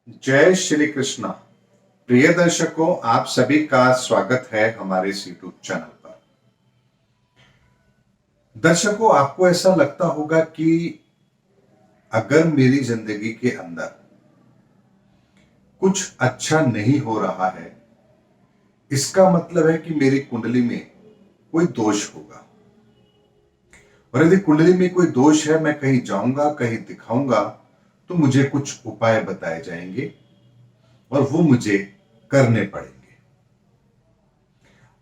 जय श्री कृष्णा। प्रिय दर्शकों, आप सभी का स्वागत है हमारे इस यूट्यूब चैनल पर। दर्शकों, आपको ऐसा लगता होगा कि अगर मेरी जिंदगी के अंदर कुछ अच्छा नहीं हो रहा है, इसका मतलब है कि मेरी कुंडली में कोई दोष होगा। और यदि कुंडली में कोई दोष है, मैं कहीं जाऊंगा, कहीं दिखाऊंगा, तो मुझे कुछ उपाय बताए जाएंगे और वो मुझे करने पड़ेंगे।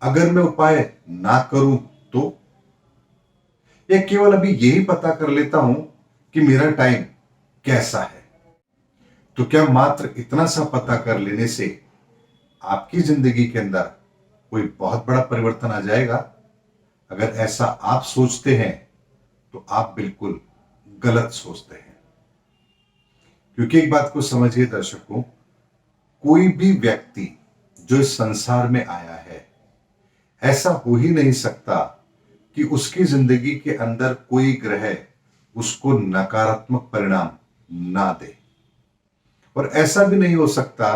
अगर मैं उपाय ना करूं तो या केवल अभी यही पता कर लेता हूं कि मेरा टाइम कैसा है, तो क्या मात्र इतना सा पता कर लेने से आपकी जिंदगी के अंदर कोई बहुत बड़ा परिवर्तन आ जाएगा? अगर ऐसा आप सोचते हैं तो आप बिल्कुल गलत सोचते हैं। क्योंकि एक बात को समझिए दर्शकों, कोई भी व्यक्ति जो इस संसार में आया है, ऐसा हो ही नहीं सकता कि उसकी जिंदगी के अंदर कोई ग्रह उसको नकारात्मक परिणाम ना दे। और ऐसा भी नहीं हो सकता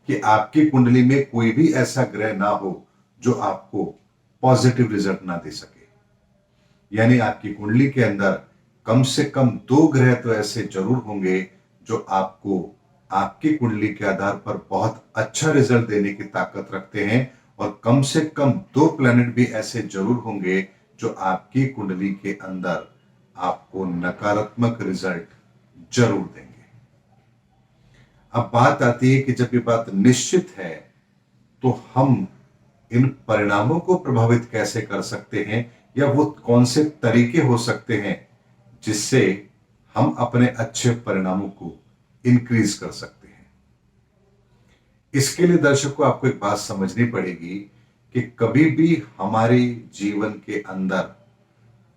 कि आपकी कुंडली में कोई भी ऐसा ग्रह ना हो जो आपको पॉजिटिव रिजल्ट ना दे सके। यानी आपकी कुंडली के अंदर कम से कम 2 ग्रह तो ऐसे जरूर होंगे जो आपको आपकी कुंडली के आधार पर बहुत अच्छा रिजल्ट देने की ताकत रखते हैं, और कम से कम 2 प्लैनेट भी ऐसे जरूर होंगे जो आपकी कुंडली के अंदर आपको नकारात्मक रिजल्ट जरूर देंगे। अब बात आती है कि जब ये बात निश्चित है, तो हम इन परिणामों को प्रभावित कैसे कर सकते हैं, या वो कौन से तरीके हो सकते हैं जिससे हम अपने अच्छे परिणामों को इंक्रीज कर सकते हैं। इसके लिए दर्शकों, आपको एक बात समझनी पड़ेगी कि कभी भी हमारे जीवन के अंदर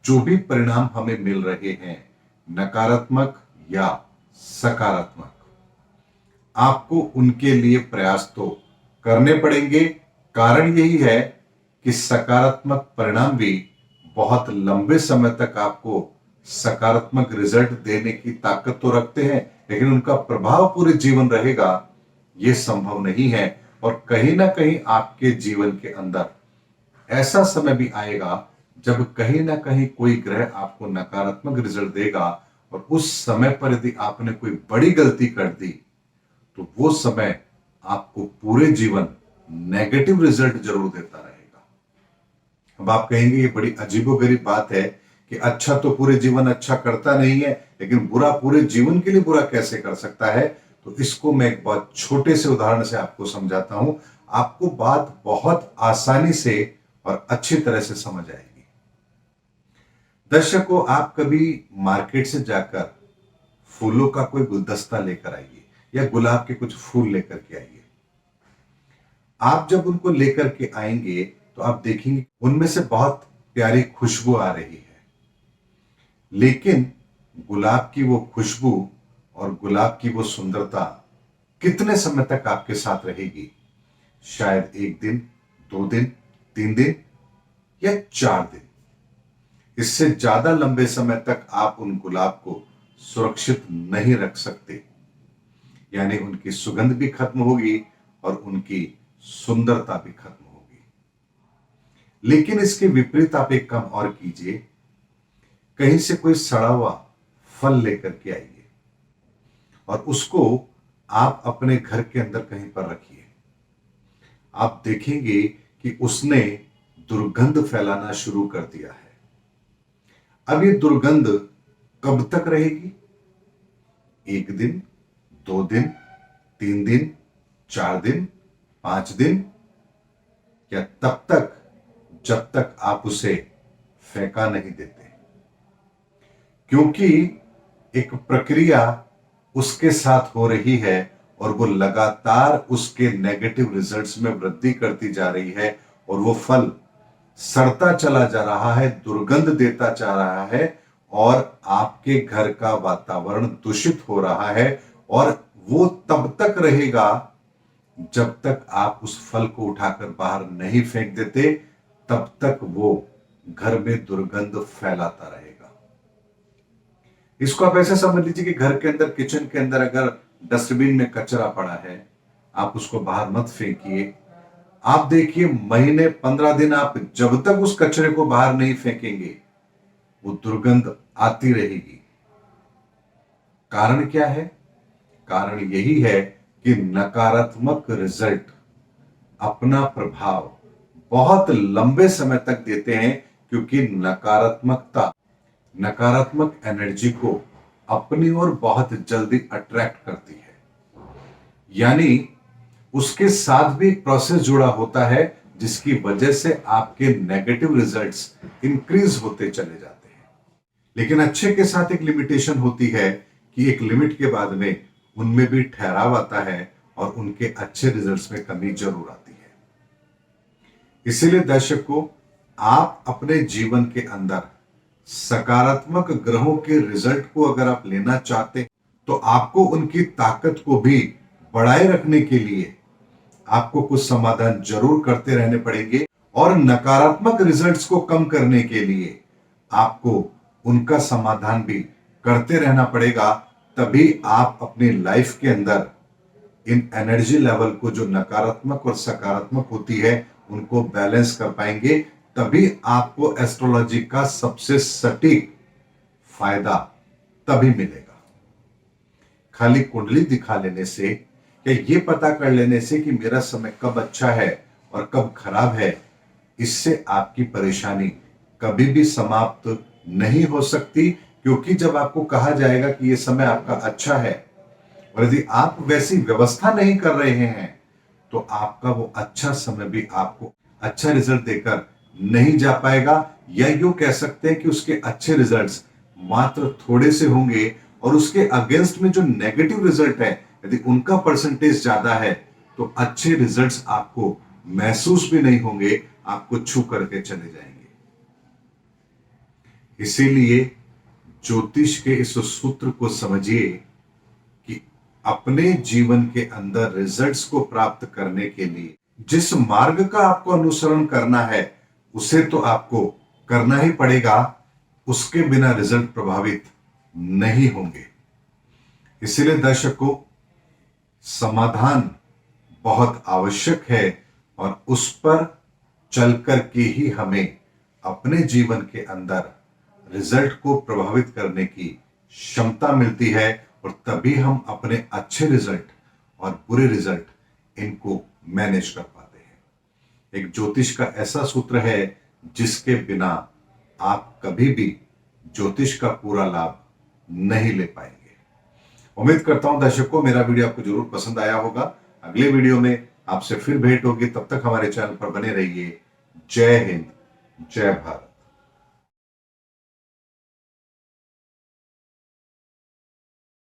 जो भी परिणाम हमें मिल रहे हैं, नकारात्मक या सकारात्मक, आपको उनके लिए प्रयास तो करने पड़ेंगे। कारण यही है कि सकारात्मक परिणाम भी बहुत लंबे समय तक आपको सकारात्मक रिजल्ट देने की ताकत तो रखते हैं, लेकिन उनका प्रभाव पूरे जीवन रहेगा, यह संभव नहीं है। और कहीं ना कहीं आपके जीवन के अंदर ऐसा समय भी आएगा जब कहीं ना कहीं कोई ग्रह आपको नकारात्मक रिजल्ट देगा, और उस समय पर यदि आपने कोई बड़ी गलती कर दी तो वो समय आपको पूरे जीवन नेगेटिव रिजल्ट जरूर देता रहेगा। अब आप कहेंगे ये बड़ी अजीबोगरीब बात है कि अच्छा तो पूरे जीवन अच्छा करता नहीं है, लेकिन बुरा पूरे जीवन के लिए बुरा कैसे कर सकता है? तो इसको मैं एक बहुत छोटे से उदाहरण से आपको समझाता हूं। आपको बात बहुत आसानी से और अच्छी तरह से समझ आएगी। दर्शकों, आप कभी मार्केट से जाकर फूलों का कोई गुलदस्ता लेकर आइए या गुलाब के कुछ फूल लेकर के आइए। आप जब उनको लेकर के आएंगे तो आप देखेंगे उनमें से बहुत प्यारी खुशबू आ रही है, लेकिन गुलाब की वो खुशबू और गुलाब की वो सुंदरता कितने समय तक आपके साथ रहेगी? शायद 1 दिन, 2 दिन, 3 दिन या 4 दिन। इससे ज्यादा लंबे समय तक आप उन गुलाब को सुरक्षित नहीं रख सकते। यानी उनकी सुगंध भी खत्म होगी और उनकी सुंदरता भी खत्म होगी। लेकिन इसके विपरीत आप एक काम और कीजिए, कहीं से कोई सड़ा हुआ फल लेकर के आइए और उसको आप अपने घर के अंदर कहीं पर रखिए। आप देखेंगे कि उसने दुर्गंध फैलाना शुरू कर दिया है। अब ये दुर्गंध कब तक रहेगी? 1 दिन, 2 दिन, 3 दिन, 4 दिन, 5 दिन, या तब तक जब तक आप उसे फेंका नहीं देते। क्योंकि एक प्रक्रिया उसके साथ हो रही है और वो लगातार उसके नेगेटिव रिजल्ट्स में वृद्धि करती जा रही है, और वो फल सड़ता चला जा रहा है, दुर्गंध देता जा रहा है, और आपके घर का वातावरण दूषित हो रहा है। और वो तब तक रहेगा जब तक आप उस फल को उठाकर बाहर नहीं फेंक देते, तब तक वो घर में दुर्गंध फैलाता रहेगा। इसको आप ऐसे समझ लीजिए कि घर के अंदर, किचन के अंदर अगर डस्टबिन में कचरा पड़ा है, आप उसको बाहर मत फेंकिए। आप देखिए महीने 15 दिन आप जब तक उस कचरे को बाहर नहीं फेंकेंगे वो दुर्गंध आती रहेगी। कारण क्या है? कारण यही है कि नकारात्मक रिजल्ट अपना प्रभाव बहुत लंबे समय तक देते हैं, क्योंकि नकारात्मक एनर्जी को अपनी ओर बहुत जल्दी अट्रैक्ट करती है। यानी उसके साथ भी एक प्रोसेस जुड़ा होता है जिसकी वजह से आपके नेगेटिव रिजल्ट्स इंक्रीज होते चले जाते हैं। लेकिन अच्छे के साथ एक लिमिटेशन होती है कि एक लिमिट के बाद में उनमें भी ठहराव आता है और उनके अच्छे रिजल्ट्स में कमी जरूर आती है। इसीलिए दर्शकों, आप अपने जीवन के अंदर सकारात्मक ग्रहों के रिजल्ट को अगर आप लेना चाहते हैं तो आपको उनकी ताकत को भी बढ़ाए रखने के लिए आपको कुछ समाधान जरूर करते रहने पड़ेंगे, और नकारात्मक रिजल्ट्स को कम करने के लिए आपको उनका समाधान भी करते रहना पड़ेगा। तभी आप अपनी लाइफ के अंदर इन एनर्जी लेवल को, जो नकारात्मक और सकारात्मक होती है, उनको बैलेंस कर पाएंगे। तभी आपको एस्ट्रोलॉजी का सबसे सटीक फायदा तभी मिलेगा। खाली कुंडली दिखा लेने से या ये पता कर लेने से कि मेरा समय कब अच्छा है और कब खराब है, इससे आपकी परेशानी कभी भी समाप्त नहीं हो सकती। क्योंकि जब आपको कहा जाएगा कि यह समय आपका अच्छा है और यदि आप वैसी व्यवस्था नहीं कर रहे हैं तो आपका वो अच्छा समय भी आपको अच्छा रिजल्ट देकर नहीं जा पाएगा, या यूं कह सकते हैं कि उसके अच्छे रिजल्ट्स मात्र थोड़े से होंगे और उसके अगेंस्ट में जो नेगेटिव रिजल्ट है यदि उनका परसेंटेज ज्यादा है तो अच्छे रिजल्ट्स आपको महसूस भी नहीं होंगे, आपको छू करके चले जाएंगे। इसीलिए ज्योतिष के इस सूत्र को समझिए कि अपने जीवन के अंदर रिजल्ट्स को प्राप्त करने के लिए जिस मार्ग का आपको अनुसरण करना है उसे तो आपको करना ही पड़ेगा, उसके बिना रिजल्ट प्रभावित नहीं होंगे। इसीलिए दर्शकों, समाधान बहुत आवश्यक है और उस पर चलकर के ही हमें अपने जीवन के अंदर रिजल्ट को प्रभावित करने की क्षमता मिलती है, और तभी हम अपने अच्छे रिजल्ट और बुरे रिजल्ट इनको मैनेज कर पाते हैं। एक ज्योतिष का ऐसा सूत्र है जिसके बिना आप कभी भी ज्योतिष का पूरा लाभ नहीं ले पाएंगे। उम्मीद करता हूं दर्शकों, मेरा वीडियो आपको जरूर पसंद आया होगा। अगले वीडियो में आपसे फिर भेंट होगी, तब तक हमारे चैनल पर बने रहिए। जय हिंद, जय भारत।